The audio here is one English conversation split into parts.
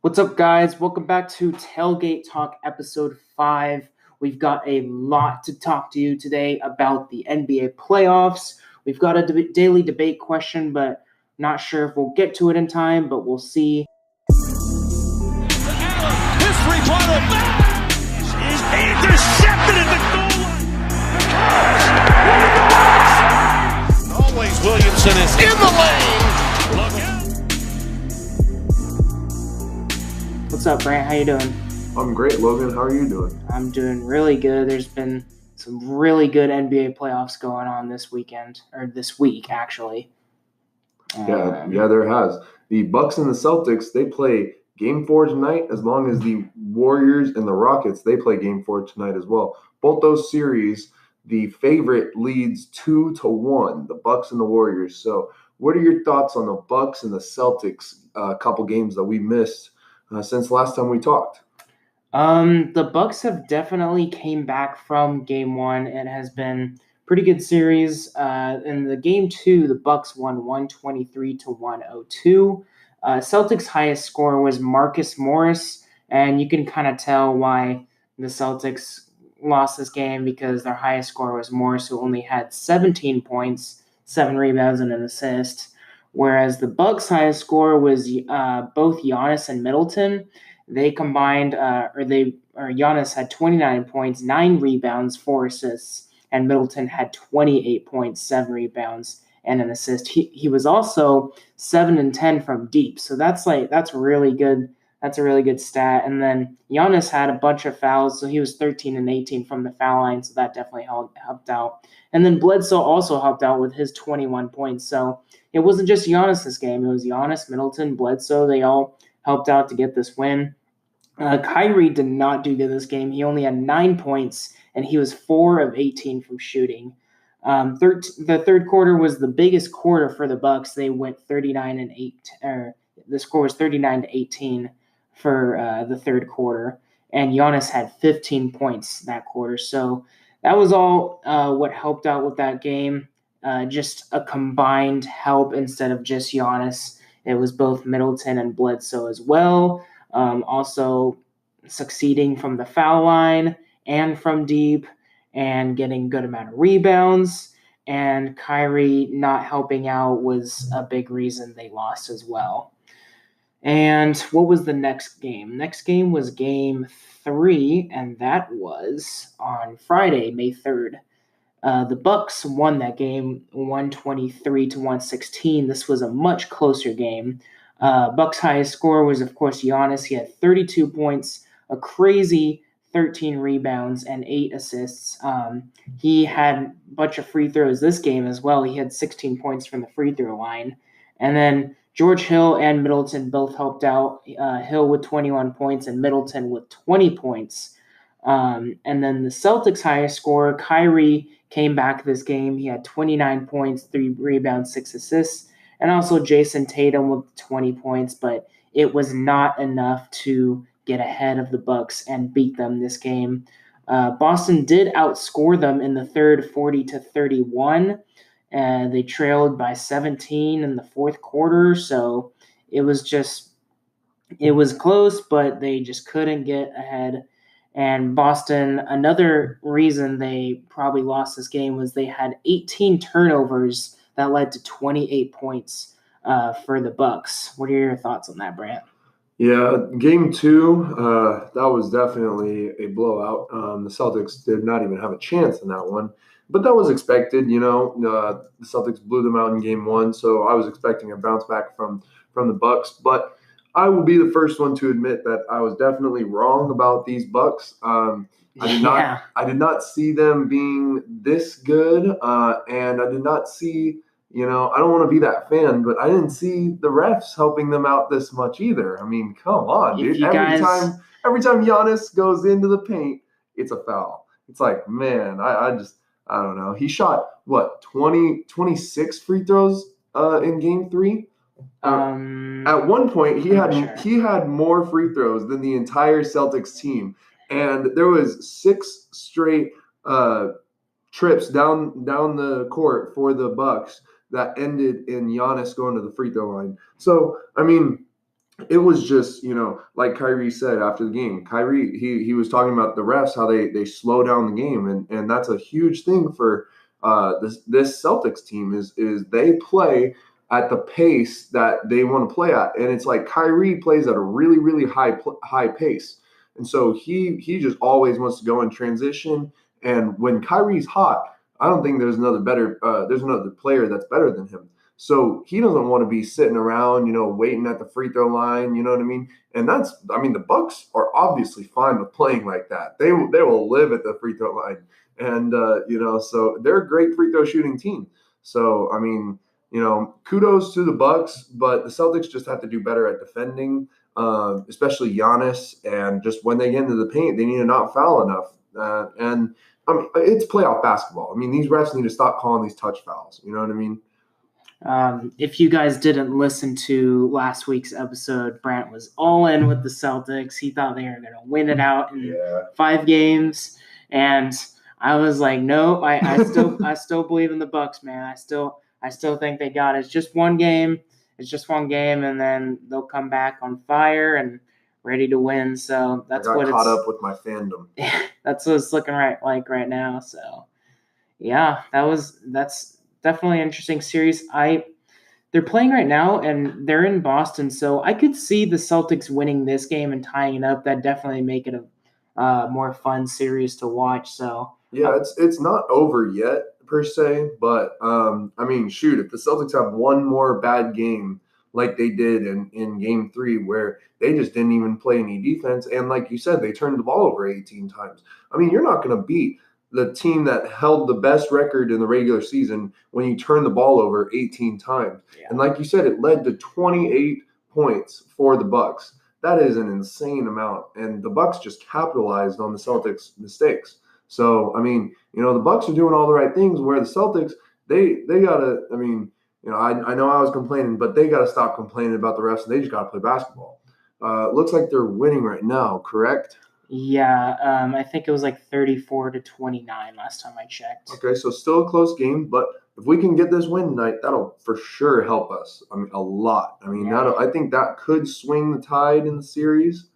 What's up, guys? Welcome back to Tailgate Talk episode 5. We've got a lot to talk to you today about the NBA playoffs. We've got a daily debate question, but not sure if we'll get to it in time, but we'll see. His three-pointer is intercepted at the goal line. Always Williamson is in the lane. Look out. What's up, Brant? How you doing? I'm great, Logan. How are you doing? I'm doing really good. There's been some really good NBA playoffs going on this week, actually. Yeah, there has. The Bucks and the Celtics, they play Game 4 tonight, as long as the Warriors and the Rockets, they play Game 4 tonight as well. Both those series, the favorite leads 2-1, the Bucks and the Warriors. So what are your thoughts on the Bucks and the Celtics, a couple games that we missed since last time we talked? The Bucks have definitely came back from Game 1. It has been a pretty good series. In the Game 2, the Bucks won 123-102. Celtics' highest score was Marcus Morris, and you can kind of tell why the Celtics lost this game because their highest score was Morris, who only had 17 points, 7 rebounds, and an assist, whereas the Bucks' highest score was both Giannis and Middleton. They combined, Giannis had 29 points, 9 rebounds, 4 assists, and Middleton had 28 points, 7 rebounds, and an assist. He was also 7 and 10 from deep, so that's really good. That's a really good stat. And then Giannis had a bunch of fouls, so he was 13 and 18 from the foul line, so that definitely helped out. And then Bledsoe also helped out with his 21 points. So it wasn't just Giannis this game; it was Giannis, Middleton, Bledsoe. They all helped out to get this win. Kyrie did not do good this game. He only had 9 points, and he was 4 of 18 from shooting. The third quarter was the biggest quarter for the Bucks. They went 39 and 8. The score was 39-18 for the third quarter, and Giannis had 15 points that quarter. So that was all what helped out with that game. Just a combined help instead of just Giannis. It was both Middleton and Bledsoe as well. Also succeeding from the foul line and from deep and getting good amount of rebounds. And Kyrie not helping out was a big reason they lost as well. And what was the next game? Next game was Game 3, and that was on Friday, May 3rd. The Bucks won that game 123-116. This was a much closer game. Bucks' highest score was, of course, Giannis. He had 32 points, a crazy 13 rebounds, and 8 assists. He had a bunch of free throws this game as well. He had 16 points from the free throw line. And then George Hill and Middleton both helped out. Hill with 21 points and Middleton with 20 points. And then the Celtics' highest scorer, Kyrie, came back this game. He had 29 points, 3 rebounds, 6 assists, and also Jason Tatum with 20 points, but it was not enough to get ahead of the Bucks and beat them this game. Boston did outscore them in the third 40-31. They trailed by 17 in the fourth quarter, so it was close, but they just couldn't get ahead. And Boston, another reason they probably lost this game was they had 18 turnovers that led to 28 points for the Bucks. What are your thoughts on that, Brant? Yeah, Game 2, that was definitely a blowout. The Celtics did not even have a chance in that one. But that was expected, the Celtics blew them out in Game 1, so I was expecting a bounce back from the Bucks. But I will be the first one to admit that I was definitely wrong about these Bucks. I did not see them being this good, and I did not see, I don't want to be that fan, but I didn't see the refs helping them out this much either. I mean, come on, dude. Every time Giannis goes into the paint, it's a foul. It's like, man, I don't know. He shot, 26 free throws in Game 3? At one point, he had more free throws than the entire Celtics team, and there was 6 straight trips down the court for the Bucks that ended in Giannis going to the free throw line. So, I mean, it was just, like Kyrie said after the game. Kyrie, he was talking about the refs, how they slow down the game, and that's a huge thing for this Celtics team is they play at the pace that they want to play at, and it's like Kyrie plays at a really really high pace, and so he just always wants to go in transition. And when Kyrie's hot, I don't think there's another player that's better than him. So he doesn't want to be sitting around, waiting at the free throw line. You know what I mean? And the Bucks are obviously fine with playing like that. They will live at the free throw line, and so they're a great free throw shooting team. So kudos to the Bucks, but the Celtics just have to do better at defending, especially Giannis. And just when they get into the paint, they need to not foul enough. And I mean, it's playoff basketball. I mean, these refs need to stop calling these touch fouls. You know what I mean? If you guys didn't listen to last week's episode, Brant was all in with the Celtics. He thought they were going to win it out in 5 games, and I was like, no, I still believe in the Bucks, man. I still think they got it. It's just one game. And then they'll come back on fire and ready to win. So that's what caught up with my fandom. That's what it's looking like right now. So yeah, that's definitely an interesting series. They're playing right now, and they're in Boston, so I could see the Celtics winning this game and tying it up. That definitely make it a more fun series to watch. So yeah, it's not over yet per se, but shoot, if the Celtics have one more bad game like they did in Game 3, where they just didn't even play any defense, and like you said, they turned the ball over 18 times. I mean, you're not going to beat the team that held the best record in the regular season when you turn the ball over 18 times. Yeah. And like you said, it led to 28 points for the Bucks. That is an insane amount. And the Bucks just capitalized on the Celtics' mistakes. So, the Bucks are doing all the right things, where the Celtics, they got to, I know I was complaining, but they got to stop complaining about the refs, and they just got to play basketball. Looks like they're winning right now, correct? Yeah, I think it was like 34-29 last time I checked. Okay, so still a close game, but if we can get this win tonight, that'll for sure help us. A lot. I think that could swing the tide in the series,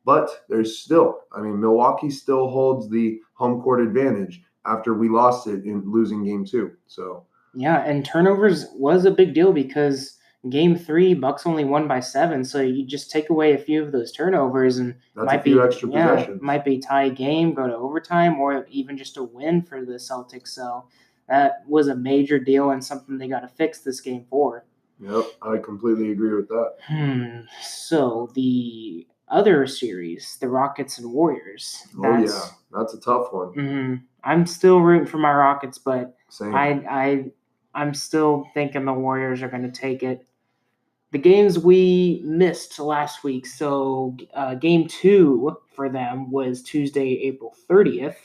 but there's still, Milwaukee still holds the home court advantage after we lost it in losing Game 2. So yeah, and turnovers was a big deal because Game 3, Bucks only won by 7, so you just take away a few of those turnovers, and that's a few extra possessions. Might be tie game, go to overtime, or even just a win for the Celtics. So that was a major deal and something they got to fix this Game 4. Yep, I completely agree with that. So the other series, the Rockets and Warriors. That's a tough one. Mm-hmm. I'm still rooting for my Rockets, but same. I'm still thinking the Warriors are going to take it. The games we missed last week, so Game 2 for them was Tuesday, April 30th.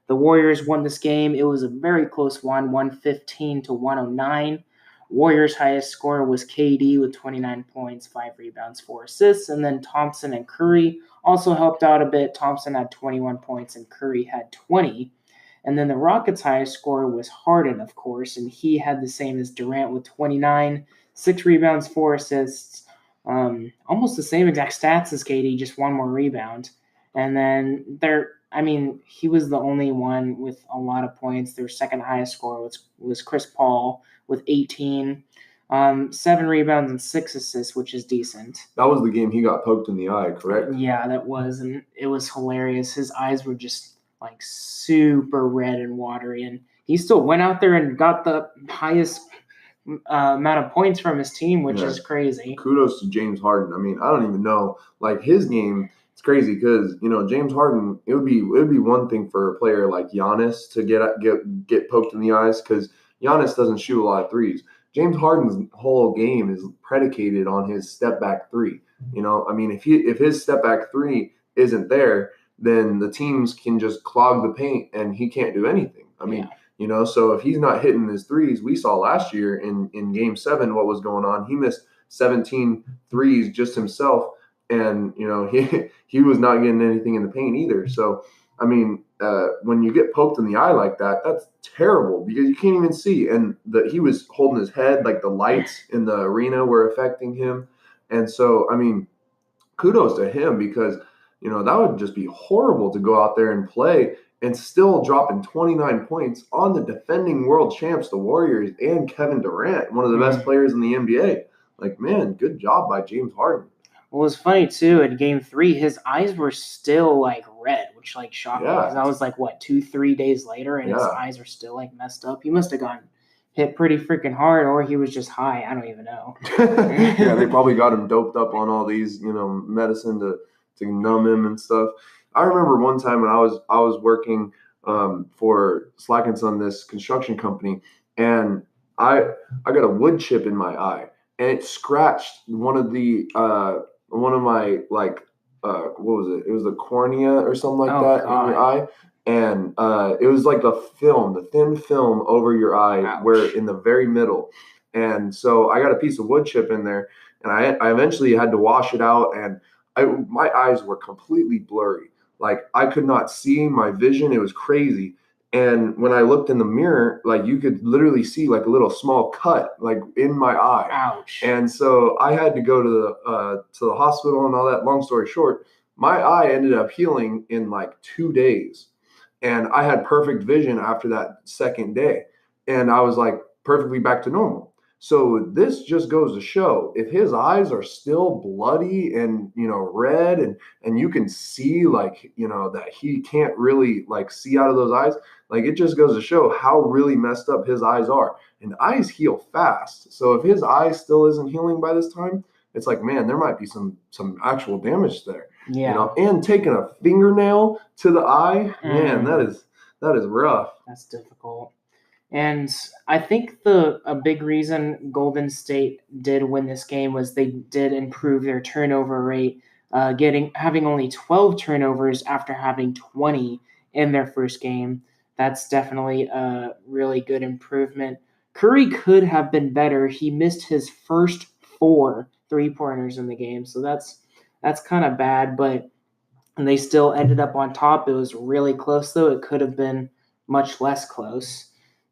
The Warriors won this game. It was a very close one, 115-109. Warriors' highest scorer was KD with 29 points, 5 rebounds, 4 assists, and then Thompson and Curry also helped out a bit. Thompson had 21 points and Curry had 20. And then the Rockets' highest scorer was Harden, of course, and he had the same as Durant with 29, 6 rebounds, 4 assists, almost the same exact stats as KD, just 1 more rebound. And then he was the only one with a lot of points. Their second highest scorer was Chris Paul with 18, 7 rebounds and 6 assists, which is decent. That was the game he got poked in the eye, correct? Yeah, that was, and it was hilarious. His eyes were just like super red and watery, and he still went out there and got the highest amount of points from his team, which is crazy. Kudos to James Harden. I don't even know, like, his game. It's crazy because James Harden. It would be one thing for a player like Giannis to get poked in the eyes, because Giannis doesn't shoot a lot of threes. James Harden's whole game is predicated on his step back three. If his step back three isn't there, then the teams can just clog the paint and he can't do anything. So if he's not hitting his threes, we saw last year in Game 7 what was going on. He missed 17 threes just himself, and he was not getting anything in the paint either. So when you get poked in the eye like that, that's terrible because you can't even see. And he was holding his head, like the lights in the arena were affecting him. And so kudos to him because, that would just be horrible to go out there and play and still dropping 29 points on the defending world champs, the Warriors, and Kevin Durant, one of the best players in the NBA. Like, man, good job by James Harden. Well, it was funny, too, in Game 3, his eyes were still, red, which, shocked me. Because I was, 2-3 days later, and his eyes are still, messed up. He must have gotten hit pretty freaking hard, or he was just high. I don't even know. Yeah, they probably got him doped up on all these, medicine to numb him and stuff. I remember one time when I was working for Slack & Son, this construction company, and I got a wood chip in my eye, and it scratched one of my what was it? It was the cornea or something like that in your eye. And it was like the thin film over your eye. Ouch. Where in the very middle. And so I got a piece of wood chip in there, and I eventually had to wash it out, and my eyes were completely blurry. Like, I could not see my vision. It was crazy. And when I looked in the mirror, you could literally see a little small cut in my eye. Ouch. And so I had to go to the hospital and all that. Long story short, my eye ended up healing in 2 days. And I had perfect vision after that second day. And I was perfectly back to normal. So this just goes to show, if his eyes are still bloody and, red and you can see that he can't really see out of those eyes, it just goes to show how really messed up his eyes are. And eyes heal fast. So if his eye still isn't healing by this time, it's man, there might be some actual damage there. Yeah. And taking a fingernail to the eye, man, that is rough. That's difficult. And I think a big reason Golden State did win this game was they did improve their turnover rate, having only 12 turnovers after having 20 in their first game. That's definitely a really good improvement. Curry could have been better. He missed his first 4 3-pointers in the game, so that's kind of bad, but they still ended up on top. It was really close, though. It could have been much less close.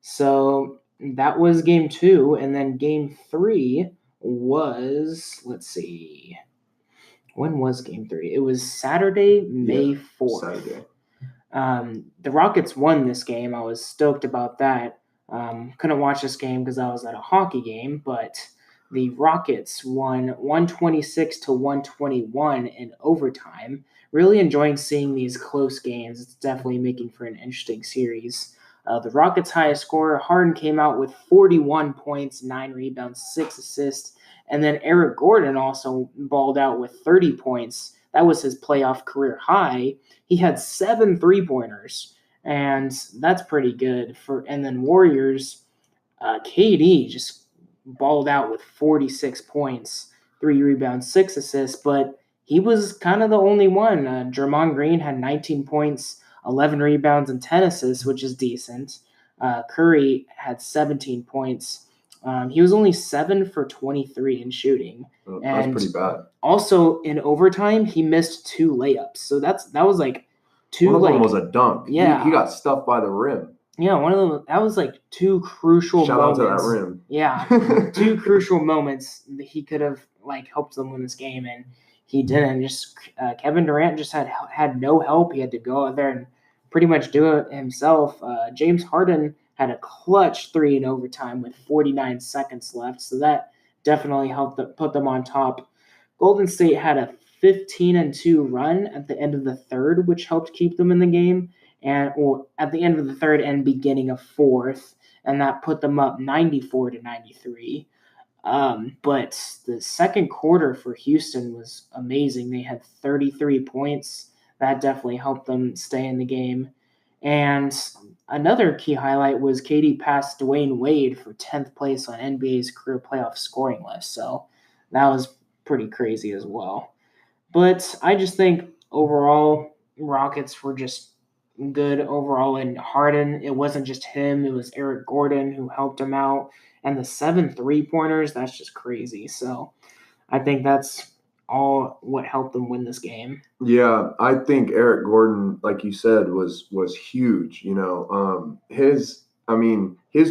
So that was Game 2, and then Game 3 was, let's see, when was Game 3? It was Saturday, May 4th. Saturday. The Rockets won this game. I was stoked about that. Couldn't watch this game because I was at a hockey game, but the Rockets won 126-121 in overtime. Really enjoying seeing these close games. It's definitely making for an interesting series. The Rockets' highest scorer, Harden, came out with 41 points, 9 rebounds, 6 assists. And then Eric Gordon also balled out with 30 points. That was his playoff career high. He had 7 3-pointers, and that's pretty good. And then Warriors, KD just balled out with 46 points, 3 rebounds, 6 assists, but he was kind of the only one. Draymond Green had 19 points, 11 rebounds, and 10 assists, which is decent. Curry had 17 points. He was only 7 for 23 in shooting. Oh, that's pretty bad. Also, in overtime, he missed 2 layups. So that was 2. One of them was a dunk. Yeah. He got stuffed by the rim. Yeah, one of them. That was 2 crucial moments. Shout out to that rim. Yeah, 2 crucial moments that he could have helped them win this game, and he didn't. Just Kevin Durant just had no help. He had to go out there and pretty much do it himself. James Harden had a clutch 3 in overtime with 49 seconds left, so that definitely helped put them on top. Golden State had a 15-2 run at the end of the third, which helped keep them in the game, and at the end of the third and beginning of fourth, and that put them up 94-93. But the second quarter for Houston was amazing. They had 33 points. That definitely helped them stay in the game. And another key highlight was KD passed Dwayne Wade for 10th place on NBA's career playoff scoring list. So that was pretty crazy as well. But I just think overall, Rockets were just good overall. And Harden, it wasn't just him. It was Eric Gordon who helped him out. And the 7 3-pointers, that's just crazy. So I think that's all what helped them win this game. Yeah, I think Eric Gordon, like you said, was huge. His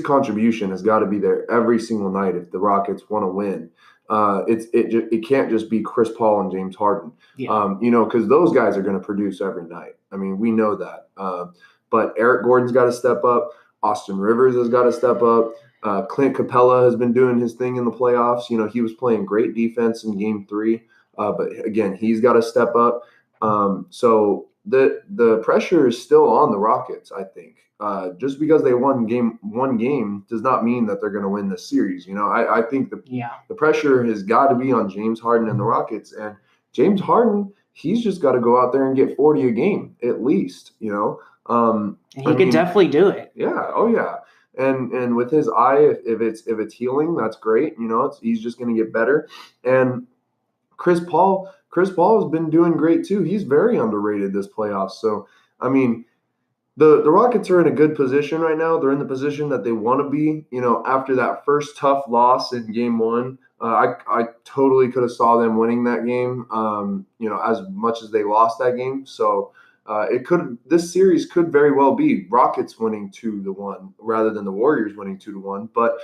contribution has got to be there every single night if the Rockets want to win. It can't just be Chris Paul and James Harden. Yeah. Because those guys are going to produce every night. I mean, we know that. But Eric Gordon's got to step up. Austin Rivers has got to step up. Clint Capella has been doing his thing in the playoffs. He was playing great defense in Game 3. But again, he's got to step up. So the pressure is still on the Rockets, I think. Just because they won one game does not mean that they're going to win this series. I think the pressure has got to be on James Harden and the Rockets. And James Harden, he's just got to go out there and get 40 a game at least. He could definitely do it. Yeah. Oh yeah. And with his eye, if it's healing, that's great. He's just going to get better. And Chris Paul has been doing great too. He's very underrated this playoffs. So, I mean, the Rockets are in a good position right now. They're in the position that they want to be. After that first tough loss in Game 1, I totally could have saw them winning that game. As much as they lost that game. So this series could very well be Rockets winning 2-1 rather than the Warriors winning 2-1. But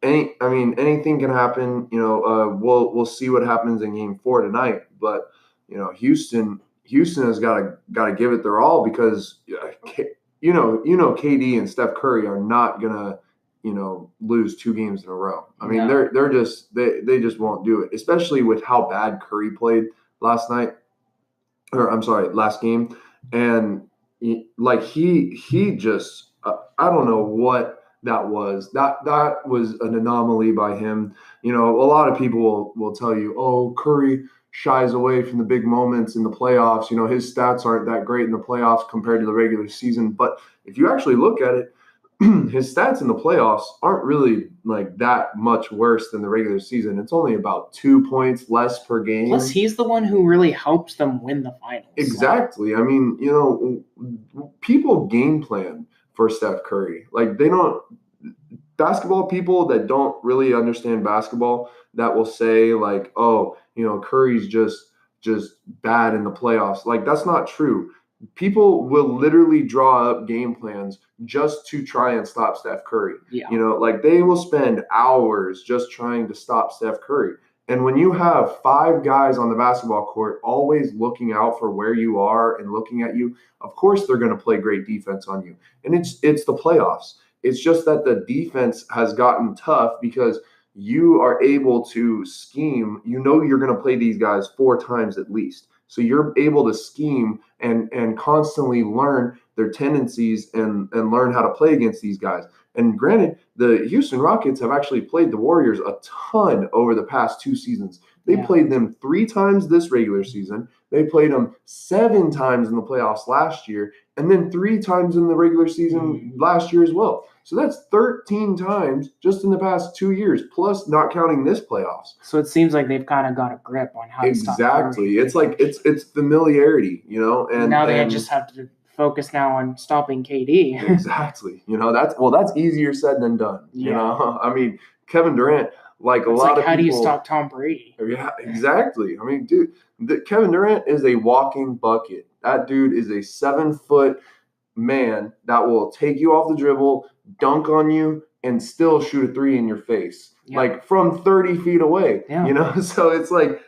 anything can happen. We'll see what happens in Game 4 tonight. But Houston has got to give it their all because KD and Steph Curry are not gonna lose 2 games in a row. I mean they're just they just won't do it, especially with how bad Curry played last game, and he just I don't know what that was. That was an anomaly by him. A lot of people will tell you, oh, Curry shies away from the big moments in the playoffs. His stats aren't that great in the playoffs compared to the regular season. But if you actually look at it, his stats in the playoffs aren't really like that much worse than the regular season. It's only about 2 points less per game. Plus, he's the one who really helps them win the finals. Exactly. I mean, people game plan for Steph Curry. Like basketball people that don't really understand basketball that will say like, oh, Curry's just bad in the playoffs. Like that's not true. People will literally draw up game plans just to try and stop Steph Curry. Yeah. They will spend hours just trying to stop Steph Curry. And when you have 5 guys on the basketball court always looking out for where you are and looking at you, of course they're going to play great defense on you. And it's the playoffs. It's just that the defense has gotten tough because you are able to scheme. You're going to play these guys 4 times at least. So you're able to scheme and constantly learn their tendencies and learn how to play against these guys. And granted, the Houston Rockets have actually played the Warriors a ton over the past 2 seasons. They played them 3 times this regular season. They played them 7 times in the playoffs last year, and then 3 times in the regular season last year as well. So that's 13 times just in the past 2 years, plus not counting this playoffs. So it seems like they've kind of got a grip on how to stop Curry. It's like it's familiarity, and now they just have to focus now on stopping KD. Exactly. That's easier said than done. I mean, Kevin Durant, like a lot of people. How do you stop Tom Brady? Yeah, exactly. I mean, dude, Kevin Durant is a walking bucket. That dude is a 7-foot man that will take you off the dribble, dunk on you, and still shoot a 3 in your face, like from 30 feet away. Yeah. So it's like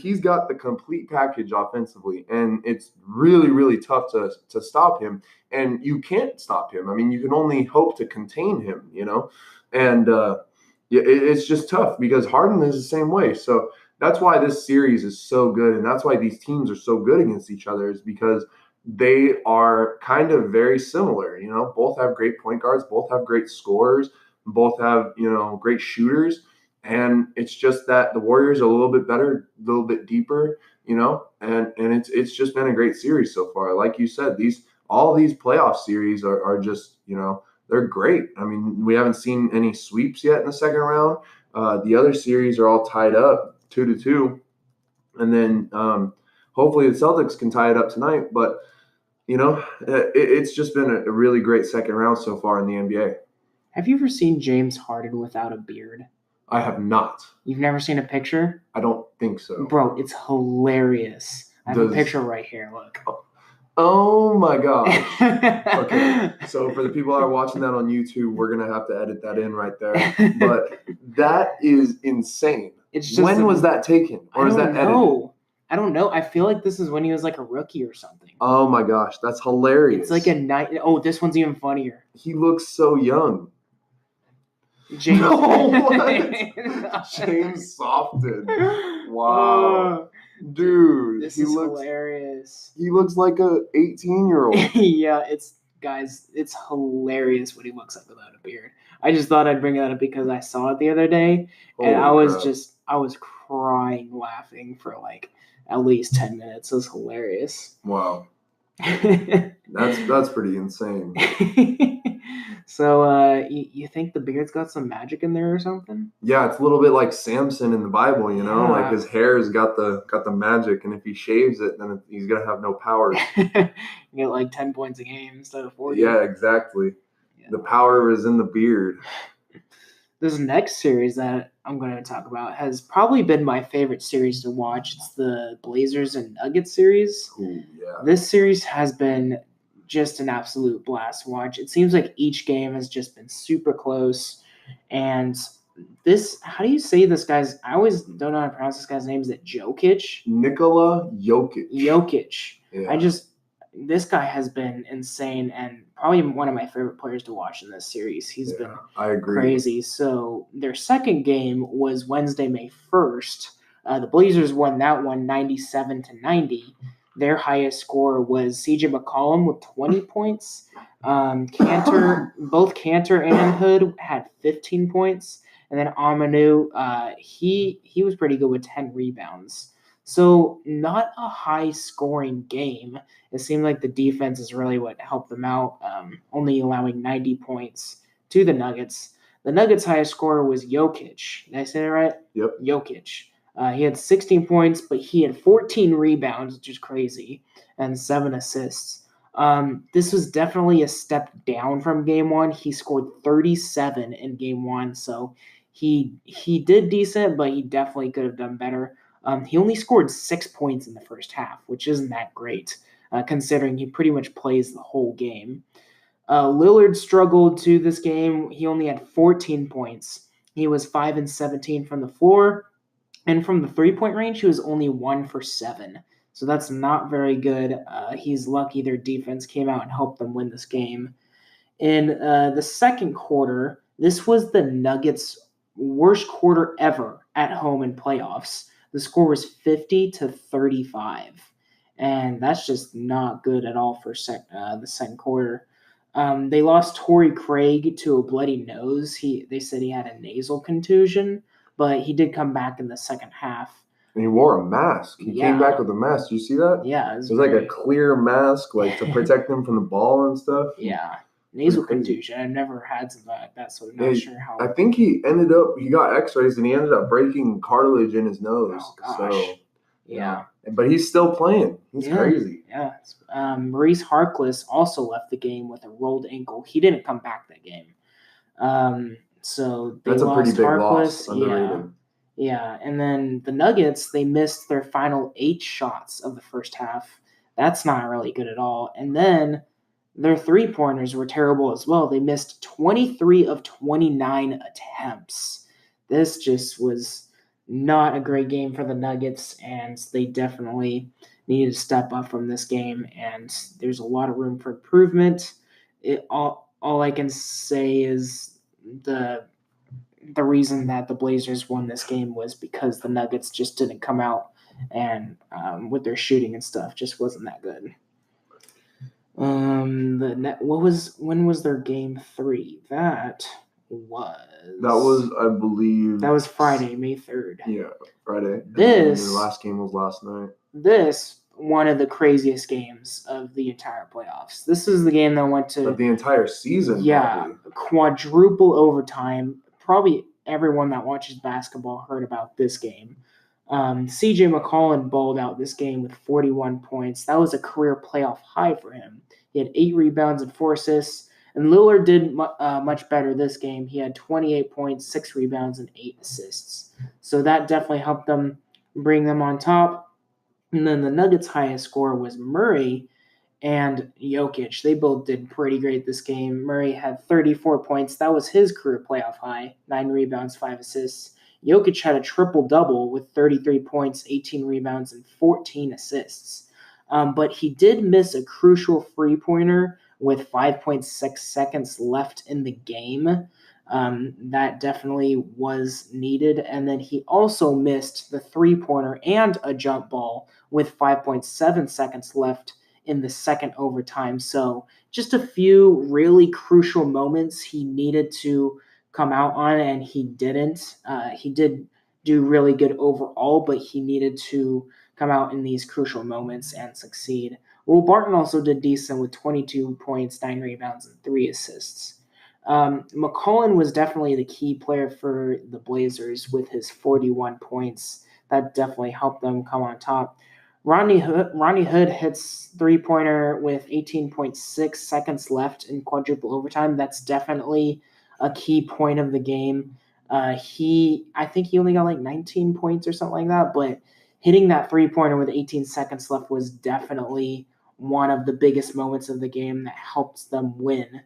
he's got the complete package offensively, and it's really, really tough to stop him. And you can't stop him. I mean, you can only hope to contain him, and it's just tough because Harden is the same way. So that's why this series is so good, and that's why these teams are so good against each other, is because they are kind of very similar. Both have great point guards, both have great scorers, both have, great shooters. And it's just that the Warriors are a little bit better, a little bit deeper, and it's just been a great series so far. Like you said, all these playoff series are just, they're great. I mean, we haven't seen any sweeps yet in the second round. The other series are all tied up 2-2. And then hopefully the Celtics can tie it up tonight. But, it's just been a really great second round so far in the NBA. Have you ever seen James Harden without a beard? I have not. You've never seen a picture? I don't think so. Bro, it's hilarious. I have a picture right here. Look. Oh my gosh. Okay, so for the people that are watching that on YouTube, we're gonna have to edit that in right there. But that is insane. It's just when was that taken, or is that edited? I don't know. I feel like this is when he was like a rookie or something. Oh my gosh, that's hilarious. It's like a night. Oh, this one's even funnier. He looks so young. James. No, what? James Softon. Wow. Dude, this is hilarious. He looks like a 18-year-old. Yeah, it's hilarious what he looks like without a beard. I just thought I'd bring that up because I saw it the other day, and I was crying laughing for like at least 10 minutes. It was hilarious. Wow. That's pretty insane. So you think the beard's got some magic in there or something? Yeah, it's a little bit like Samson in the Bible, you know, like his hair's got the magic, and if he shaves it, then he's gonna have no powers. You get like 10 points a game instead of 40. Yeah, exactly. Yeah. The power is in the beard. This next series that I'm going to talk about has probably been my favorite series to watch. It's the Blazers and Nuggets series. Ooh, yeah. This series has been just an absolute blast to watch. It seems like each game has just been super close. And this, how do you say this guy's? I always don't know how to pronounce this guy's name. Is it Jokic? Nikola Jokic. Jokic. Yeah. This guy has been insane and probably one of my favorite players to watch in this series. He's been crazy. So their second game was Wednesday, May 1st. The Blazers won that one 97-90. Their highest score was CJ McCollum with 20 points. Both Cantor and Hood had 15 points. And then Amanu, he was pretty good with 10 rebounds. So not a high-scoring game. It seemed like the defense is really what helped them out, only allowing 90 points to the Nuggets. The Nuggets' highest scorer was Jokic. Did I say that right? Yep. Jokic. He had 16 points, but he had 14 rebounds, which is crazy, and 7 assists. This was definitely a step down from Game 1. He scored 37 in Game 1, so he did decent, but he definitely could have done better. He only scored 6 points in the first half, which isn't that great, considering he pretty much plays the whole game. Lillard struggled to this game. He only had 14 points. He was 5-17 from the floor, and from the three-point range, he was only 1 for 7. So that's not very good. He's lucky their defense came out and helped them win this game. In the second quarter, this was the Nuggets' worst quarter ever at home in playoffs. The score was 50-35, and that's just not good at all for the second quarter. They lost Torrey Craig to a bloody nose. They said he had a nasal contusion, but he did come back in the second half. And he wore a mask. He came back with a mask. Did you see that? Yeah. It was like a clear mask, like to protect him from the ball and stuff. Yeah. Nasal contusion. I've never had something like that, so I'm not sure how. I think he got x-rays and he ended up breaking cartilage in his nose. Oh, gosh. So, yeah. But he's still playing. He's crazy. Yeah. Maurice Harkless also left the game with a rolled ankle. He didn't come back that game. So that's a pretty big loss. Underrated. Yeah. And then the Nuggets, they missed their final 8 shots of the first half. That's not really good at all. And then their three-pointers were terrible as well. They missed 23 of 29 attempts. This just was not a great game for the Nuggets, and they definitely needed to step up from this game, and there's a lot of room for improvement. All I can say is the reason that the Blazers won this game was because the Nuggets just didn't come out, and with their shooting and stuff just wasn't that good. When was their game 3? That was, I believe, that was Friday, May 3rd. Yeah, Friday. The last game was last night. This one of the craziest games of the entire playoffs. This is the game that went to the entire season. Yeah, probably. Quadruple overtime. Probably everyone that watches basketball heard about this game. CJ McCollum balled out this game with 41 points. That was a career playoff high for him. He had 8 rebounds and 4 assists. And Lillard did much better this game. He had 28 points, 6 rebounds, and 8 assists. So that definitely helped them bring them on top. And then the Nuggets' highest score was Murray. and Jokic. They both did pretty great this game. Murray had 34 points. That was his career playoff high, 9 rebounds, 5 assists. Jokic had a triple-double with 33 points, 18 rebounds, and 14 assists. But he did miss a crucial three-pointer with 5.6 seconds left in the game. That definitely was needed. And then he also missed the three-pointer and a jump ball with 5.7 seconds left in the second overtime. So just a few really crucial moments he needed to come out on, and he didn't. He did do really good overall, but he needed to come out in these crucial moments and succeed. Will Barton also did decent with 22 points, 9 rebounds, and 3 assists. McCollum was definitely the key player for the Blazers with his 41 points. That definitely helped them come on top. Rodney Hood hits three-pointer with 18.6 seconds left in quadruple overtime. That's definitely a key point of the game. I think he only got like 19 points or something like that, but hitting that three-pointer with 18 seconds left was definitely one of the biggest moments of the game that helped them win.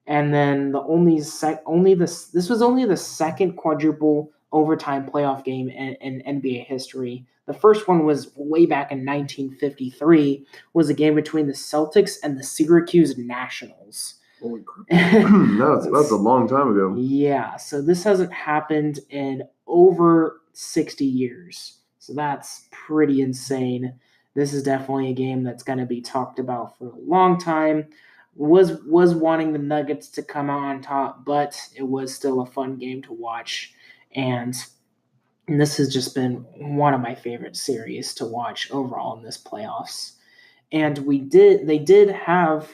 And then this was only the second quadruple overtime playoff game in NBA history. The first one was way back in 1953, was a game between the Celtics and the Syracuse Nationals. Holy crap. That's a long time ago. Yeah, so this hasn't happened in over 60 years. So that's pretty insane. This is definitely a game that's going to be talked about for a long time. Was wanting the Nuggets to come out on top, but it was still a fun game to watch. And this has just been one of my favorite series to watch overall in this playoffs. And they did have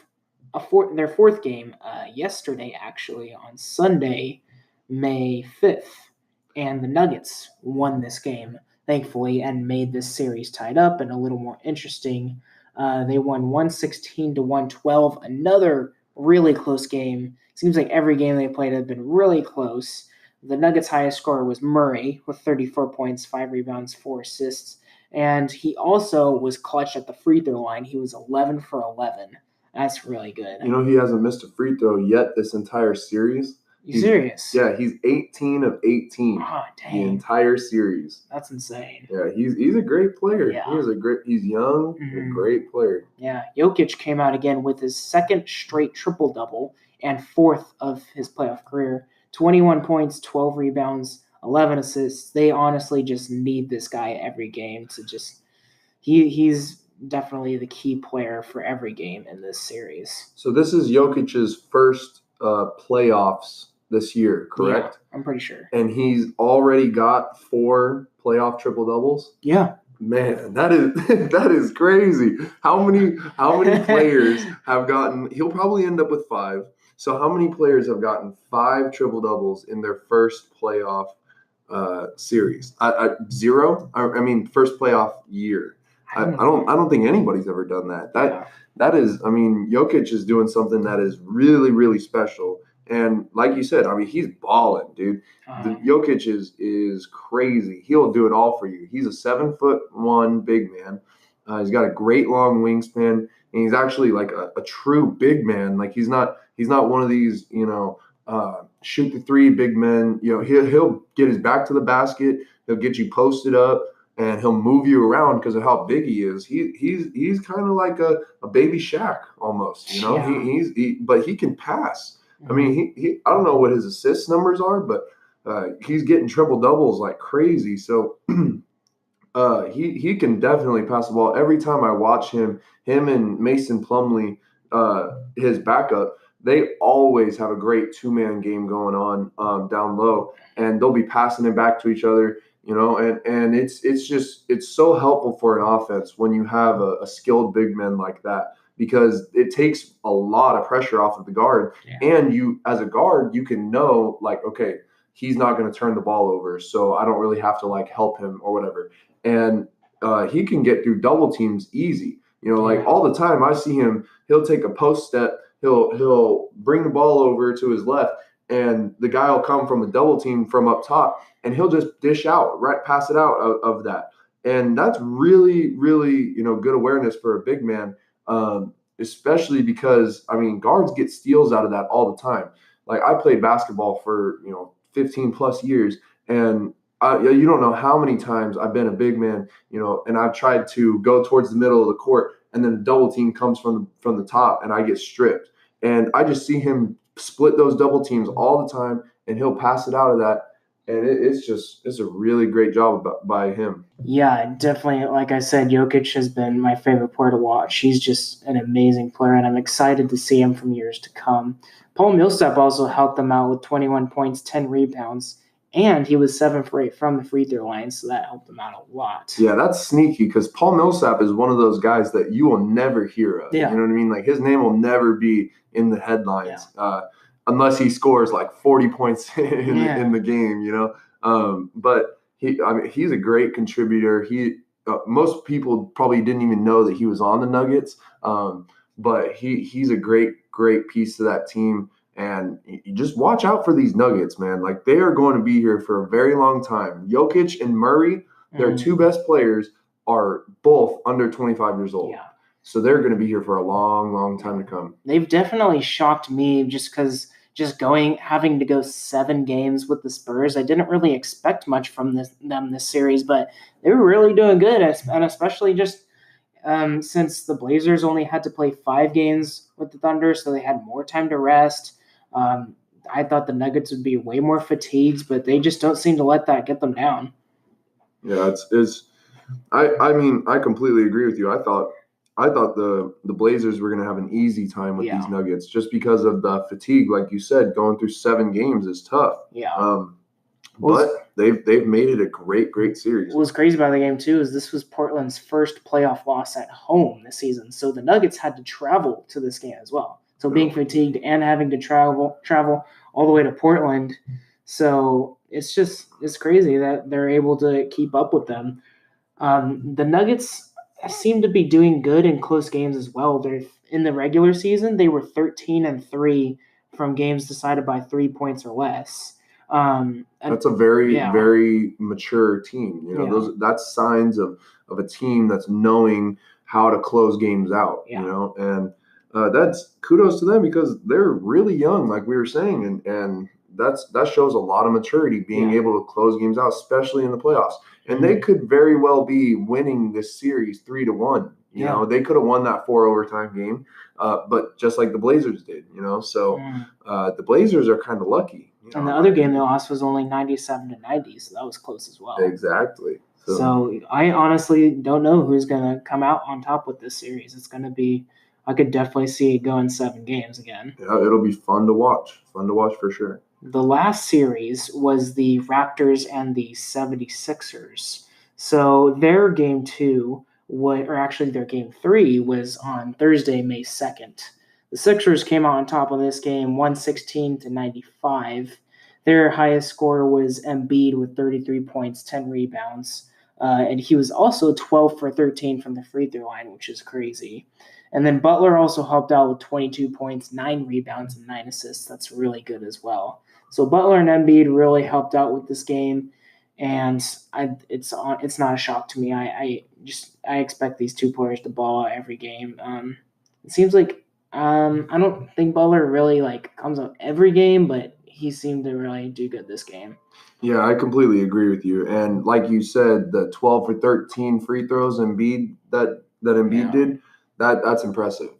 their fourth game yesterday, actually, on Sunday, May 5th. And the Nuggets won this game, thankfully, and made this series tied up and a little more interesting. They won 116 to 112, another really close game. Seems like every game they played had been really close. The Nuggets' highest scorer was Murray with 34 points, 5 rebounds, 4 assists. And he also was clutch at the free throw line. He was 11 for 11. That's really good. You know, he hasn't missed a free throw yet this entire series. You serious? Yeah, he's 18 of 18 dang. the entire series. That's insane. Yeah, he's a great player. Yeah. He's young, a great player. Yeah, Jokic came out again with his second straight triple-double and fourth of his playoff career. 21 points, 12 rebounds, 11 assists. They honestly just need this guy every game to just he's definitely the key player for every game in this series. So this is Jokic's first playoffs this year, correct? Yeah, I'm pretty sure. And he's already got 4 playoff triple doubles. Yeah. Man, that is crazy. How many players have gotten? He'll probably end up with 5. So how many players have gotten 5 triple doubles in their first playoff series? 0. I mean, first playoff year. I don't think anybody's ever done that. That is, I mean, Jokic is doing something that is really, really special. And like you said, I mean, he's balling, dude. Jokic is crazy. He'll do it all for you. He's a 7'1" big man. He's got a great long wingspan, and he's actually like a true big man. Like he's not one of these, shoot the three big men. You know, he'll get his back to the basket. He'll get you posted up, and he'll move you around because of how big he is. He's kind of like a baby Shaq almost. You know, Yeah. But he can pass. I mean, he I don't know what his assist numbers are, but he's getting triple doubles like crazy. So he can definitely pass the ball. Every time I watch him and Mason Plumlee, his backup, they always have a great 2-man game going on down low, and they'll be passing it back to each other. You know, and it's so helpful for an offense when you have a skilled big man like that, because it takes a lot of pressure off of the guard. Yeah. And you, as a guard, you can know, like, okay, he's not going to turn the ball over, so I don't really have to, like, help him or whatever. And he can get through double teams easy. You know, like all the time I see him, he'll take a post step, he'll bring the ball over to his left, and the guy will come from the double team from up top, and he'll just dish out, right, pass it out of that. And that's really, really, good awareness for a big man. especially because, I mean, guards get steals out of that all the time. Like, I played basketball for, 15 plus years, and you don't know how many times I've been a big man, and I've tried to go towards the middle of the court, and then a double team comes from the top, and I get stripped. And I just see him split those double teams all the time, and he'll pass it out of that. And it's a really great job by him. Yeah, definitely. Like I said, Jokic has been my favorite player to watch. He's just an amazing player, and I'm excited to see him from years to come. Paul Millsap also helped them out with 21 points, 10 rebounds, and he was 7 for 8 from the free throw line, so that helped them out a lot. Yeah, that's sneaky because Paul Millsap is one of those guys that you will never hear of. Yeah. You know what I mean? Like, his name will never be in the headlines. Yeah. Unless he scores like 40 points in the game, but he's a great contributor. Most people probably didn't even know that he was on the Nuggets, but he's a great piece of that team. And you just watch out for these Nuggets, man. Like, they are going to be here for a very long time. Jokic and Murray, their two best players, are both under 25 years old. Yeah. So they're going to be here for a long, long time to come. They've definitely shocked me having to go 7 games with the Spurs. I didn't really expect much from them this series, but they were really doing good, and especially just since the Blazers only had to play 5 games with the Thunder, so they had more time to rest. I thought the Nuggets would be way more fatigued, but they just don't seem to let that get them down. Yeah, I completely agree with you. I thought the Blazers were going to have an easy time with these Nuggets just because of the fatigue. Like you said, going through 7 games is tough. Yeah. But they've made it a great series. What was crazy about the game, too, is this was Portland's first playoff loss at home this season. So the Nuggets had to travel to this game as well. So being fatigued and having to travel all the way to Portland. So it's crazy that they're able to keep up with them. The Nuggets seem to be doing good in close games as well. They're in the regular season, they were 13-3 from games decided by 3 points or less. That's a very mature team. That's signs of a team that's knowing how to close games out. And that's kudos to them because they're really young, like we were saying, and that shows a lot of maturity, being able to close games out, especially in the playoffs. And they could very well be winning this series 3-1. They could have won that 4 overtime game, but just like the Blazers did. So the Blazers are kind of lucky. And the other game they lost was only 97-90, so that was close as well. Exactly. So I honestly don't know who's going to come out on top with this series. It's going to be – I could definitely see it going 7 games again. Yeah, it'll be fun to watch. Fun to watch for sure. The last series was the Raptors and the 76ers. So their game 2 – or actually their game 3 was on Thursday, May 2nd. The Sixers came out on top of this game, 116-95. Their highest scorer was Embiid with 33 points, 10 rebounds. And he was also 12 for 13 from the free throw line, which is crazy. And then Butler also helped out with 22 points, 9 rebounds, and 9 assists. That's really good as well. So Butler and Embiid really helped out with this game. And it's not a shock to me. I expect these 2 players to ball out every game. It seems like I don't think Butler really comes out every game, but he seemed to really do good this game. Yeah, I completely agree with you. And like you said, the 12 for 13 free throws Embiid that Embiid did, that's impressive.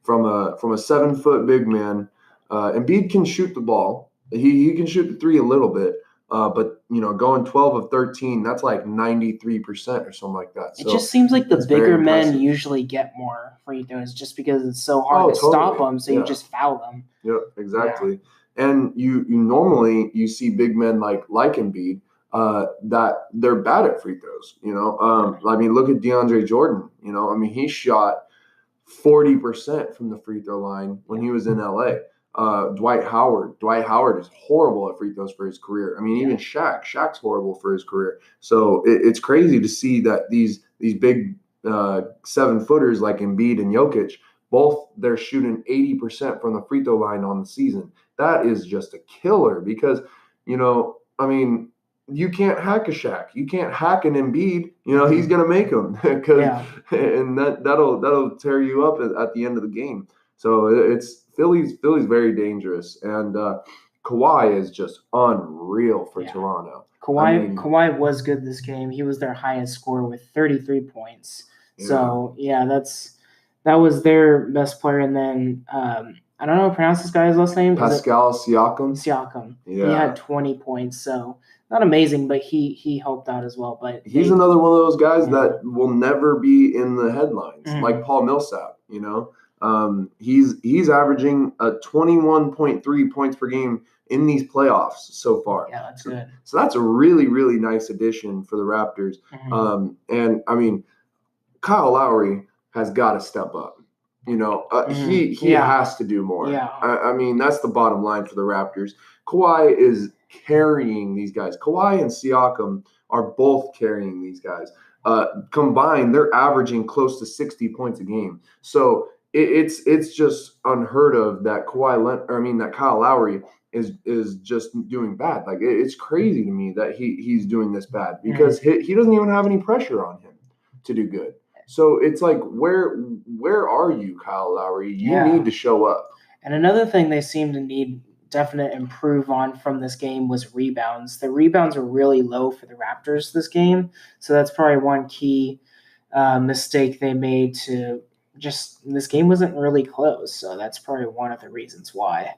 From a 7-foot big man, Embiid can shoot the ball. He can shoot the 3 a little bit. But going 12 of 13, that's like 93% or something like that. So it just seems like the bigger men usually get more free throws just because it's so hard to stop them. So you just foul them. Yeah, exactly. Yeah. And you normally see big men like Embiid that they're bad at free throws. I mean, look at DeAndre Jordan. He shot 40% from the free throw line when he was in LA. Dwight Howard is horrible at free throws for his career. I mean, even Shaq's horrible for his career. So it's crazy to see that these big 7-footers like Embiid and Jokic, both they're shooting 80% from the free throw line on the season. That is just a killer because, you can't hack a Shaq. You can't hack an Embiid. He's going to make them and that'll tear you up at the end of the game. So it's Philly's very dangerous, and Kawhi is just unreal for Toronto. Kawhi was good this game. He was their highest scorer with 33 points. So that was their best player. And then I don't know how to pronounce this guy's last name. Pascal Siakam. Yeah. He had 20 points. So not amazing, but he helped out as well. But he's another one of those guys that will never be in the headlines, like Paul Millsap. He's averaging 21.3 points per game in these playoffs so far. Yeah, that's good. So that's a really, really nice addition for the Raptors. And I mean, Kyle Lowry has got to step up. He has to do more. Yeah. I mean, that's the bottom line for the Raptors. Kawhi is carrying these guys. Kawhi and Siakam are both carrying these guys. Combined, they're averaging close to 60 points a game. So it's just unheard of that that Kyle Lowry is just doing bad. Like, it's crazy to me that he's doing this bad, because he doesn't even have any pressure on him to do good. So it's like, where are you, Kyle Lowry? You need to show up. And another thing they seem to need definite improve on from this game was rebounds. The rebounds were really low for the Raptors this game. So that's probably one key mistake they made this game wasn't really close. So that's probably one of the reasons why.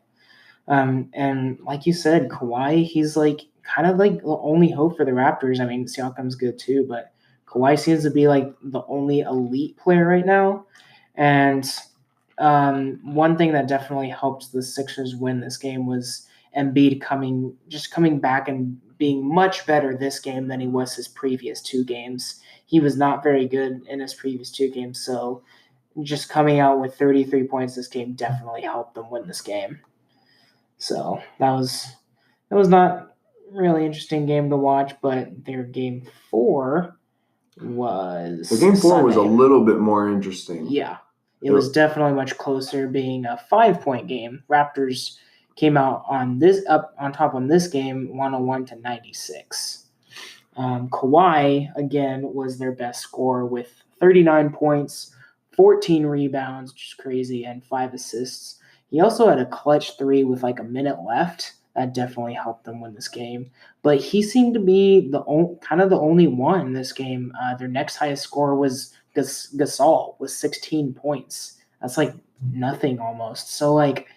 And like you said, Kawhi, he's like kind of like the only hope for the Raptors. I mean, Siakam's good too, but Kawhi seems to be like the only elite player right now. And one thing that definitely helped the Sixers win this game was Embiid coming back and being much better this game than he was his previous two games. He was not very good in his previous two games, so just coming out with 33 points this game definitely helped them win this game. So that was not really interesting game to watch, but their game 4 was the game 4 Sunday. Was a little bit more interesting. Yeah. It was definitely much closer, being a 5-point game. Raptors came out on top on this game 101-96. Kawhi again was their best scorer with 39 points, 14 rebounds, which is crazy, and 5 assists. He also had a clutch 3 with like a minute left. That definitely helped them win this game. But he seemed to be the only one in this game. Their next highest score was Gasol with 16 points. That's like nothing almost. So like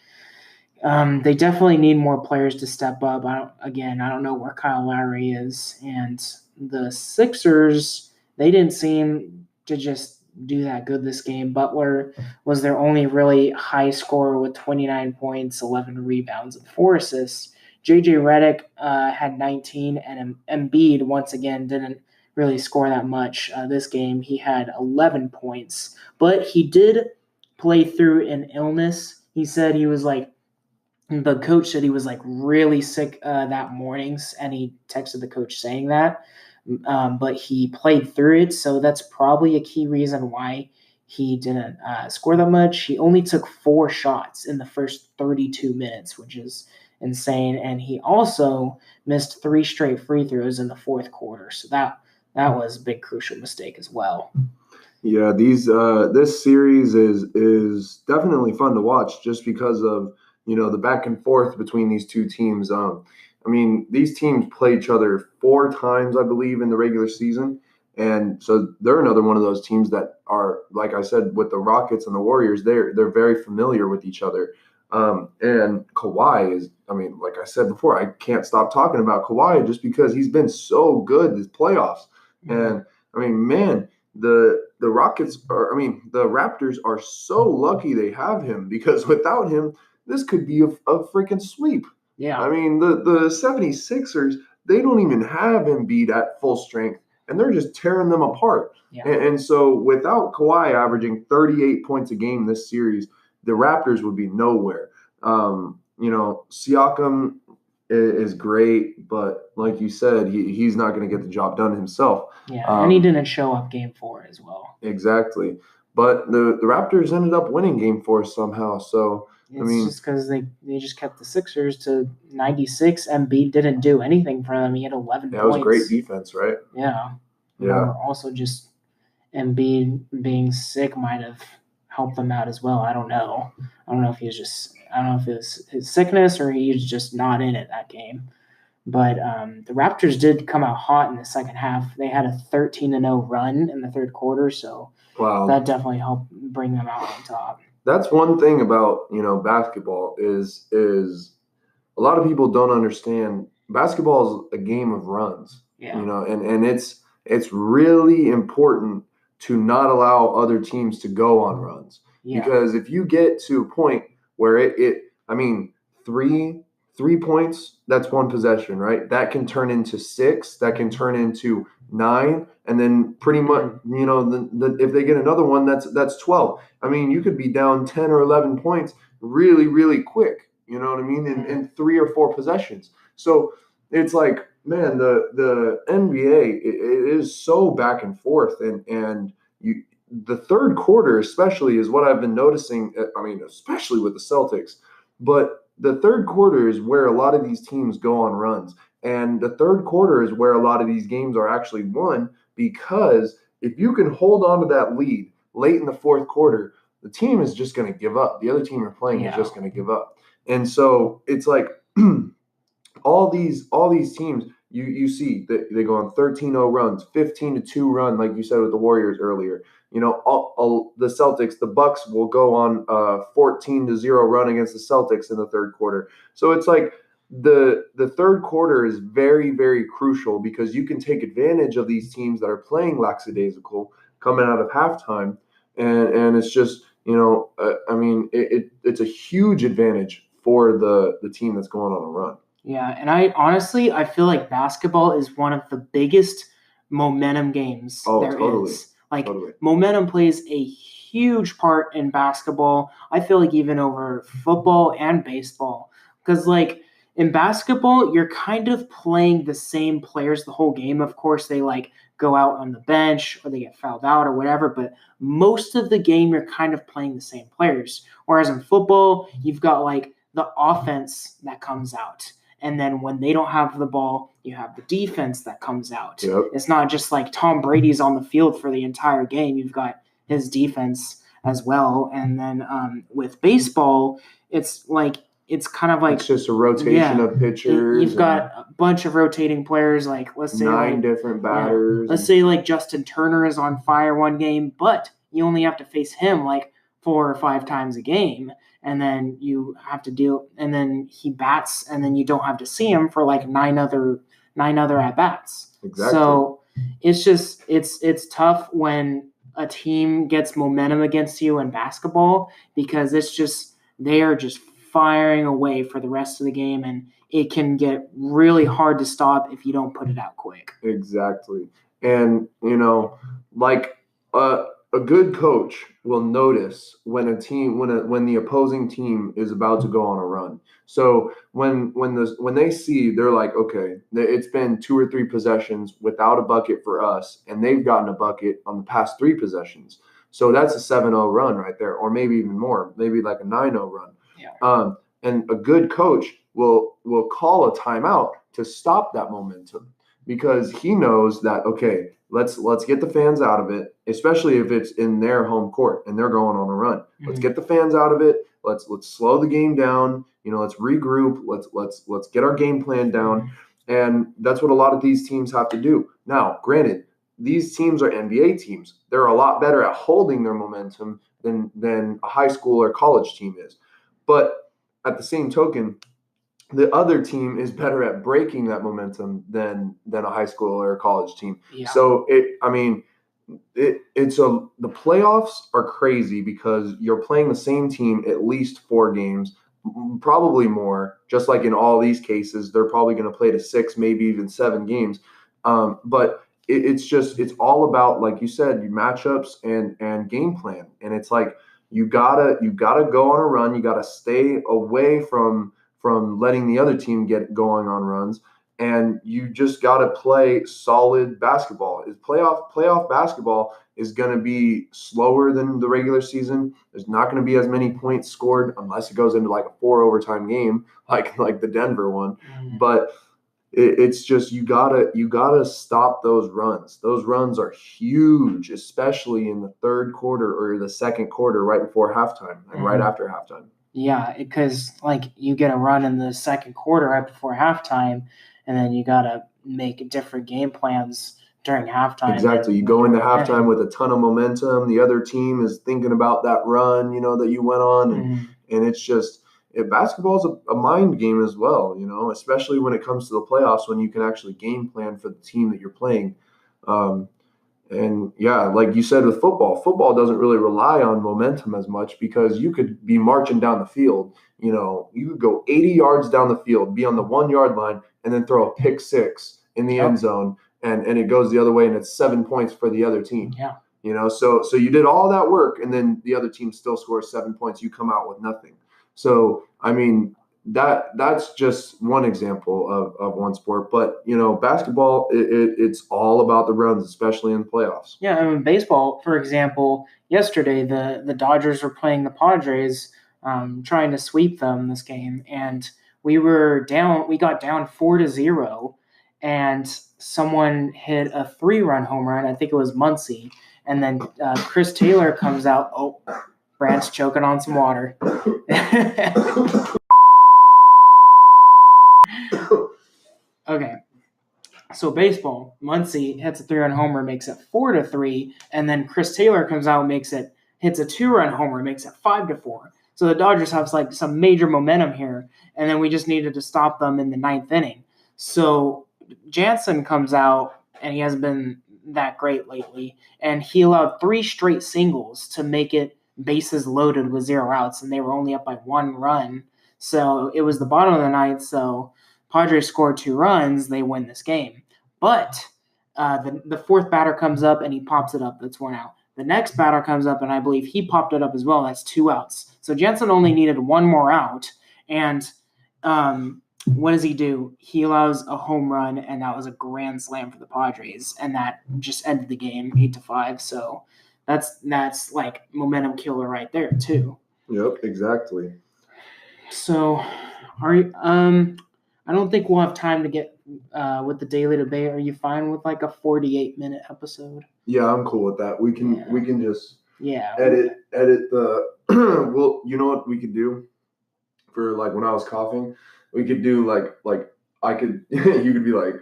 they definitely need more players to step up. I don't know where Kyle Lowry is. And the Sixers, they didn't seem to just do that good this game. Butler was their only really high scorer with 29 points, 11 rebounds, and 4 assists. JJ Redick had 19, and Embiid once again didn't really score that much this game. He had 11 points, but he did play through an illness. He said he was like, the coach said he was like really sick that morning, and he texted the coach saying that. But he played through it, so that's probably a key reason why he didn't score that much. He only took 4 shots in the first 32 minutes, which is insane, and he also missed 3 straight free throws in the fourth quarter. So that was a big crucial mistake as well. Yeah, this series is definitely fun to watch just because of the back and forth between these two teams. I mean, these teams play each other 4 times, I believe, in the regular season. And so they're another one of those teams that are, like I said, with the Rockets and the Warriors, they're very familiar with each other. And Kawhi is, I mean, like I said before, I can't stop talking about Kawhi just because he's been so good this playoffs. And I mean, man, the Raptors are so lucky they have him, because without him, this could be a freaking sweep. Yeah. I mean, the 76ers, they don't even have Embiid at full strength, and they're just tearing them apart. Yeah. And so without Kawhi averaging 38 points a game this series, the Raptors would be nowhere. Siakam is great, but like you said, he's not going to get the job done himself. Yeah, and he didn't show up game 4 as well. Exactly. But the Raptors ended up winning game 4 somehow. So It's just because they just kept the Sixers to 96. Embiid didn't do anything for them. He had 11 points. That was great defense, right? Yeah. Yeah. Or also just Embiid being sick might have helped them out as well. I don't know. I don't know if it was his sickness or he was just not in it that game. But the Raptors did come out hot in the second half. They had a 13-0 run in the third quarter, so that definitely helped bring them out on top. That's one thing about, basketball is a lot of people don't understand. Basketball is a game of runs, and it's really important to not allow other teams to go on runs. Yeah. Because if you get to a point where three points, that's one possession, right? That can turn into 6, that can turn into 9, and then pretty much, if they get another one, that's 12. I mean, you could be down 10 or 11 points really, really quick, you know what I mean, in 3 or 4 possessions. So it's like, man, the NBA, it is so back and forth, and the third quarter especially is what I've been noticing, especially with the Celtics, but the third quarter is where a lot of these teams go on runs. And the third quarter is where a lot of these games are actually won, because if you can hold on to that lead late in the fourth quarter, the team is just going to give up. The other team you're playing is just going to give up. And so it's like all these teams, you see that they go on 13-0 runs, 15-2 run, like you said with the Warriors earlier. The Celtics, the Bucks will go on a 14-0 run against the Celtics in the third quarter. So it's like the third quarter is very, very crucial, because you can take advantage of these teams that are playing lackadaisical coming out of halftime, and it's just it's a huge advantage for the team that's going on a run. Yeah, and I feel like basketball is one of the biggest momentum games there is. Like, momentum plays a huge part in basketball. I feel like even over football and baseball. Because, like, in basketball, you're kind of playing the same players the whole game. Of course, they, go out on the bench or they get fouled out or whatever. But most of the game, you're kind of playing the same players. Whereas in football, you've got, the offense that comes out. And then when they don't have the ball, you have the defense that comes out. Yep. It's not just like Tom Brady's on the field for the entire game. You've got his defense as well. And then with baseball, it's kind of like it's just a rotation of pitchers. You've got a bunch of rotating players. Let's say 9 different batters. Let's say Justin Turner is on fire one game, but you only have to face him 4 or 5 times a game. And then you have to deal, and then he bats, and then you don't have to see him for 9 other at bats. Exactly. So it's just it's tough when a team gets momentum against you in basketball, because they are just firing away for the rest of the game, and it can get really hard to stop if you don't put it out quick. Exactly. And a good coach will notice when the opposing team is about to go on a run. So when they see, they're like, okay, it's been 2 or 3 possessions without a bucket for us, and they've gotten a bucket on the past 3 possessions. So that's a 7-0 run right there, or maybe even more, maybe a 9-0 run. Yeah. And a good coach will call a timeout to stop that momentum, because he knows that, okay, let's get the fans out of it, especially if it's in their home court and they're going on a run. Mm-hmm. Let's get the fans out of it. Let's slow the game down. Let's regroup. Let's get our game plan down. Mm-hmm. And that's what a lot of these teams have to do. Now, granted, these teams are NBA teams. They're a lot better at holding their momentum than a high school or college team is. But at the same token, the other team is better at breaking that momentum than a high school or a college team. Yeah. So the playoffs are crazy, because you're playing the same team at least 4 games, probably more. Just like in all these cases, they're probably going to play to 6, maybe even 7 games. But it's all about, like you said, matchups and game plan. And it's like you gotta go on a run. You gotta stay away from letting the other team get going on runs, and you just got to play solid basketball. Playoff basketball is going to be slower than the regular season. There's not going to be as many points scored unless it goes into like a 4 overtime game, like the Denver one. But it's just you gotta stop those runs. Those runs are huge, especially in the third quarter or the second quarter, right before halftime and right after halftime. Yeah, because like you get a run in the second quarter right before halftime, and then you gotta make different game plans during halftime. Exactly. You go into halftime with a ton of momentum. The other team is thinking about that run, that you went on, and it's just. Basketball is a mind game as well, especially when it comes to the playoffs when you can actually game plan for the team that you're playing. And yeah, like you said with football doesn't really rely on momentum as much because you could be marching down the field. You could go 80 yards down the field, be on the 1 yard line, and then throw a pick six in the end zone, and it goes the other way, and it's 7 points for the other team. Yeah. So you did all that work, and then the other team still scores 7 points. You come out with nothing. So, I mean, that's just one example of one sport. But, basketball, it's all about the runs, especially in playoffs. Yeah, I mean, baseball, for example, yesterday the Dodgers were playing the Padres, trying to sweep them this game. And we got down 4-0, and someone hit a 3-run home run. I think it was Muncy. And then Chris Taylor comes out. Oh, Brant's choking on some water. Okay. So baseball, Muncy hits a 3-run homer, makes it 4-3, and then Chris Taylor comes out, hits a 2-run homer, makes it 5-4. So the Dodgers have like some major momentum here, and then we just needed to stop them in the 9th inning. So Jansen comes out, and he hasn't been that great lately, and he allowed 3 straight singles to make it bases loaded with 0 outs, and they were only up by 1 run. So it was the bottom of the 9th, so Padres scored 2 runs, they win this game. But the 4th batter comes up, and he pops it up. That's 1 out. The next batter comes up, and I believe he popped it up as well. That's 2 outs. So Jansen only needed 1 more out, and what does he do? He allows a home run, and that was a grand slam for the Padres, and that just ended the game 8-5. So that's like momentum killer right there too. Yep, exactly. So, I don't think we'll have time to get with the daily debate. Are you fine with like a 48-minute episode? Yeah, I'm cool with that. We can just edit the. Well, you know what we could do for like when I was coughing, we could do like I could you could be like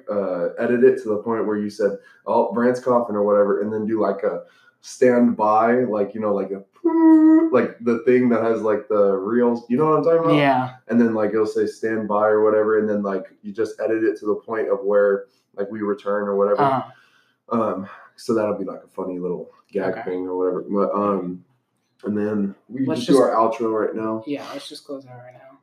edit it to the point where you said, "Oh, Brant's coughing" or whatever, and then do like a stand by, like like the thing that has like the reels, you know what I'm talking about? Yeah. And then like it'll say stand by or whatever, and then like you just edit it to the point of where like we return or whatever. So that'll be like a funny little gag thing or whatever. But and then we can just do our outro right now. Yeah, let's just close out right now.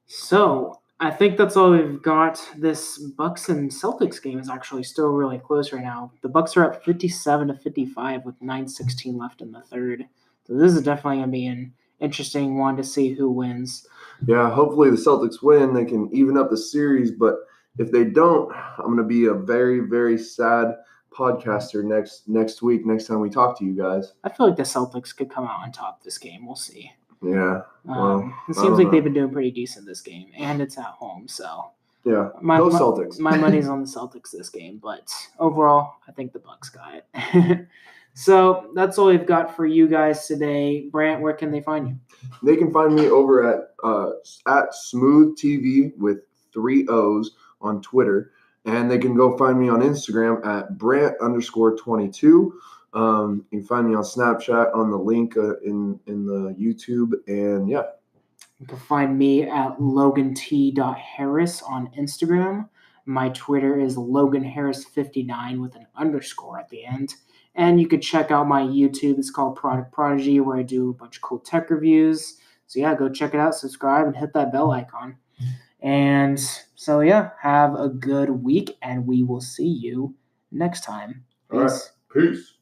So I think that's all we've got. This Bucks and Celtics game is actually still really close right now. The Bucks are up 57-55 with 9:16 left in the third. So this is definitely going to be an interesting one to see who wins. Yeah, hopefully the Celtics win. They can even up the series, but if they don't, I'm going to be a very, very sad podcaster next week, next time we talk to you guys. I feel like the Celtics could come out on top this game. We'll see. Yeah. Well, it seems like they've been doing pretty decent this game, and it's at home, so yeah. Go Celtics. My money's on the Celtics this game, but overall, I think the Bucks got it. So that's all we've got for you guys today. Brant, where can they find you? They can find me over at Smooth TV with 3 O's on Twitter, and they can go find me on Instagram at Brant_22. You can find me on Snapchat on the link in the YouTube, and yeah. You can find me at LoganT.Harris on Instagram. My Twitter is LoganHarris59 with an underscore at the end. And you could check out my YouTube. It's called Product Prodigy, where I do a bunch of cool tech reviews. So yeah, go check it out, subscribe, and hit that bell icon. And so yeah, have a good week, and we will see you next time. Peace. All right. Peace.